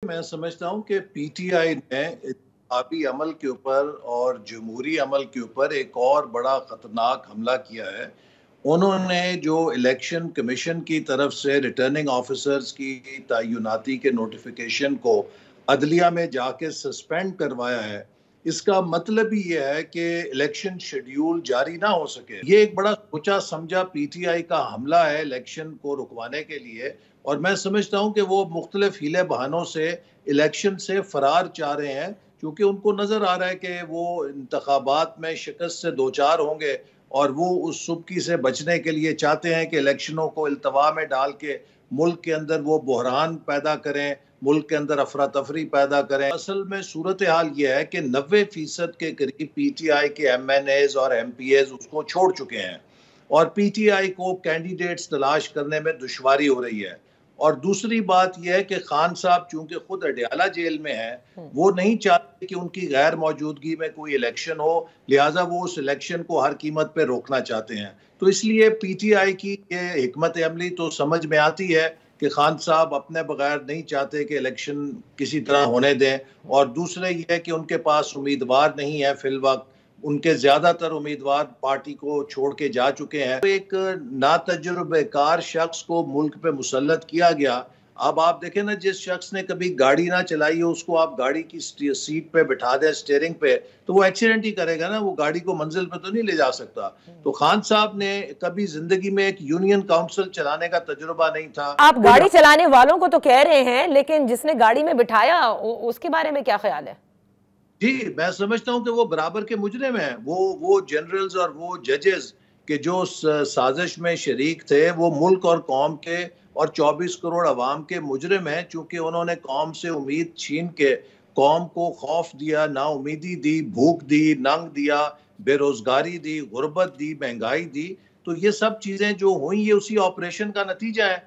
मैं समझता हूं कि पीटीआई ने इंतखाबी अमल के ऊपर और जमहूरी अमल के ऊपर एक और बड़ा खतरनाक हमला किया है। उन्होंने जो इलेक्शन कमीशन की तरफ से रिटर्निंग ऑफिसर्स की तैनाती के नोटिफिकेशन को अदलिया में जाके सस्पेंड करवाया है, इसका मतलब ही यह है कि इलेक्शन शेड्यूल जारी ना हो सके। ये एक बड़ा सोचा समझा पीटीआई का हमला है इलेक्शन को रुकवाने के लिए, और मैं समझता हूं कि वो मुख्तलिफ हीले बहानों से इलेक्शन से फरार चाह रहे हैं, क्योंकि उनको नजर आ रहा है कि वो इंतखाबात में शिकस्त से दो चार होंगे और वो उस सुबकी से बचने के लिए चाहते हैं कि इलेक्शनों को इल्तवा में डाल के मुल्क के अंदर वो बहरान पैदा करें, मुल्क के अंदर अफरा तफरी पैदा करें। असल में सूरत हाल ये है कि 90% के करीब पीटीआई के एमएनएज और एमपीएज उसको छोड़ चुके हैं और पीटीआई को कैंडिडेट्स तलाश करने में दुश्वारी हो रही है। और दूसरी बात यह है कि खान साहब चूंकि खुद अडयाला जेल में हैं, वो नहीं चाहते कि उनकी गैर मौजूदगी में कोई इलेक्शन हो, लिहाजा वो उस इलेक्शन को हर कीमत पे रोकना चाहते हैं। तो इसलिए पीटीआई की ये हिकमत अमली तो समझ में आती है कि खान साहब अपने बगैर नहीं चाहते कि इलेक्शन किसी तरह होने दें, और दूसरे ये है कि उनके पास उम्मीदवार नहीं है फिल वक्त, उनके ज्यादातर उम्मीदवार पार्टी को छोड़ के जा चुके हैं। तो एक नातजुर्बेकार शख्स को मुल्क पे मुसल्लत किया गया। अब आप देखें ना, जिस शख्स ने कभी गाड़ी ना चलाई हो उसको आप गाड़ी की सीट पे बिठा दें, स्टीयरिंग पे, तो वो एक्सीडेंट ही करेगा ना, वो गाड़ी को मंजिल पे तो नहीं ले जा सकता। तो खान साहब ने कभी जिंदगी में एक यूनियन काउंसिल चलाने का तजुर्बा नहीं था। आप गाड़ी चलाने वालों को तो कह रहे हैं, लेकिन जिसने गाड़ी में बिठाया उसके बारे में क्या ख्याल है? जी, मैं समझता हूं कि वो बराबर के मुजरिम हैं। वो जनरल्स और वो जजेस के जो साजिश में शरीक थे, वो मुल्क और कौम के और 24 करोड़ अवाम के मुजरिम हैं, चूंकि उन्होंने कौम से उम्मीद छीन के कौम को खौफ दिया, नाउमीदी दी, भूख दी, नंग दिया, बेरोजगारी दी, गुर्बत दी, महंगाई दी। तो ये सब चीजें जो हुई ये उसी ऑपरेशन का नतीजा है।